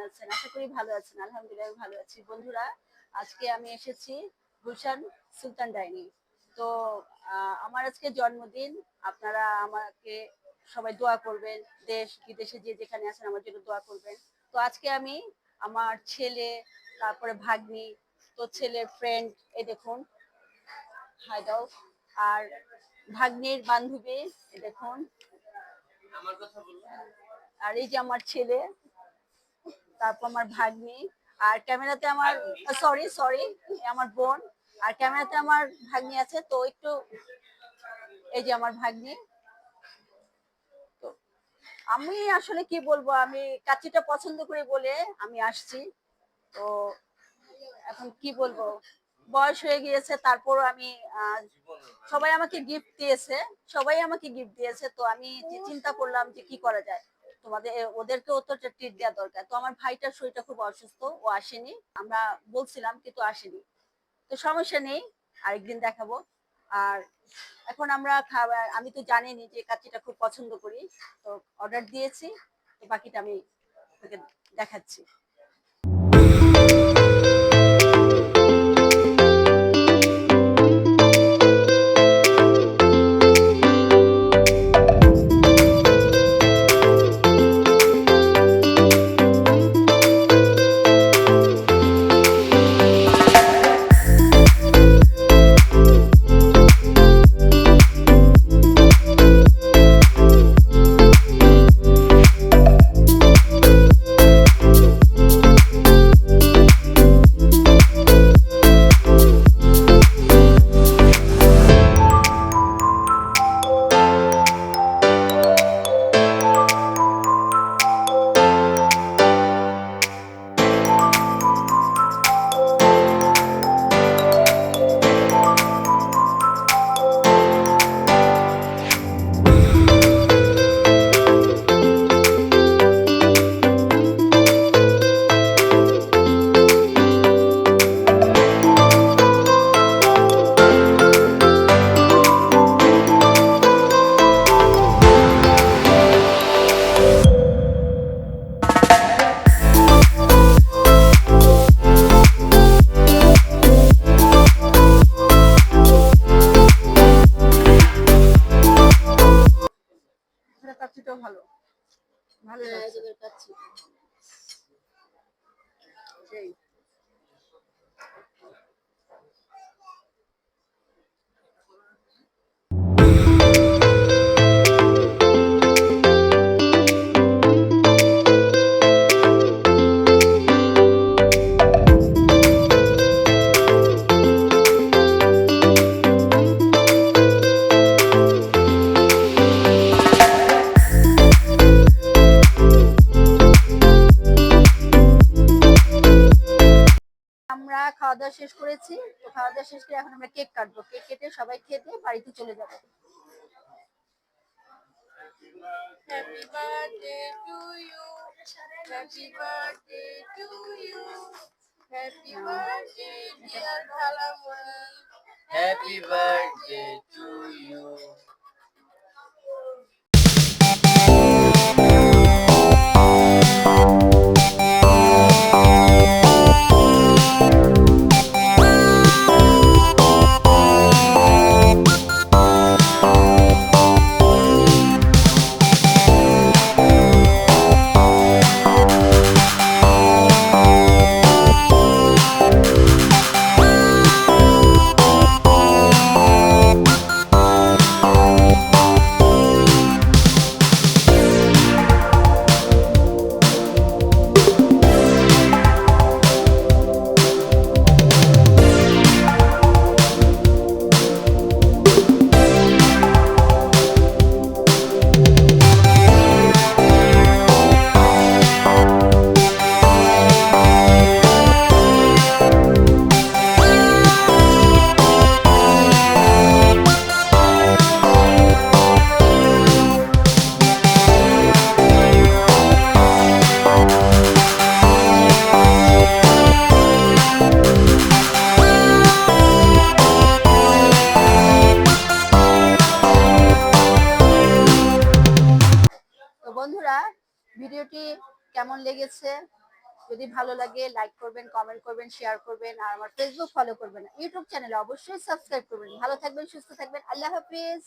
আছেন? আশা করি ভালো আছেন। আলহামদুলিল্লাহ ভালো আছি। বন্ধুরা, আজকে আমি এসেছি গুলশান সুলতান ডাইনি। তো আমার আজকে জন্মদিন। আপনারা আমাকে সবাই দোয়া করবেন। দেশ বিদেশে যে যেখানে আছেন আমার জন্য দোয়া করবেন। তো আজকে আমি আমার ছেলে, তারপরে ভাগ্নি, তো ছেলের ফ্রেন্ড, এই দেখুন, হাই দাও, আর ভাগ্নির বান্ধবী, এই দেখুন, আর এই যে আমার ছেলে, তারপর আমার ভাগ্নি, আর ক্যামেরাতে আমার, সরি সরি, আমার বোন, আর ক্যামেরাতে আমার ভাগ্নি আছে। তো একটু, এই যে আমার ভাগ্নি। তো আমি আসলে কি বলবো, আমি কাচ্চিটা পছন্দ করি বলে আমি আসছি। তো এখন কি বলবো, বয়স হয়ে গিয়েছে, তারপরও আমি সবাই আমাকে গিফট দিয়েছে, তো আমি চিন্তা করলাম যে কি করা যায়, তোমাদের ওদেরকেও তো ট্রিট দেওয়া দরকার। তো আমার ভাইটার শরীরটা খুব অসুস্থ, ও আসেনি, আমরা বলছিলাম কিন্তু আসেনি। তো সমস্যা নেই, আরেকদিন দেখাবো। আর এখন আমরা খাবার, আমি তো জানিনি যে কাচ্চিটা খুব পছন্দ করি, তো অর্ডার দিয়েছি। তো বাকিটা আমি তোকে দেখাচ্ছি। কাচ্চিটাও ভালো, ভালো কাচ্চি সেই। আমরা খাওয়া দাওয়া শেষ করেছি। তো খাওয়া দাওয়া শেষ করে এখন আমরা কেক কাটবো, কেক কেটে সবাই খেতে বাড়িতে চলে যাবো। Happy birthday to you. Happy birthday to you. Happy birthday, dear Kalaman. Happy birthday to you. তো বন্ধুরা, ভিডিওটি কেমন লেগেছে যদি ভালো লাগে লাইক করবেন, কমেন্ট করবেন, শেয়ার করবেন, আর আমার ফেসবুক ফলো করবেন, ইউটিউব চ্যানেলে অবশ্যই সাবস্ক্রাইব করবেন। ভালো থাকবেন, সুস্থ থাকবেন, আল্লাহ হাফিজ।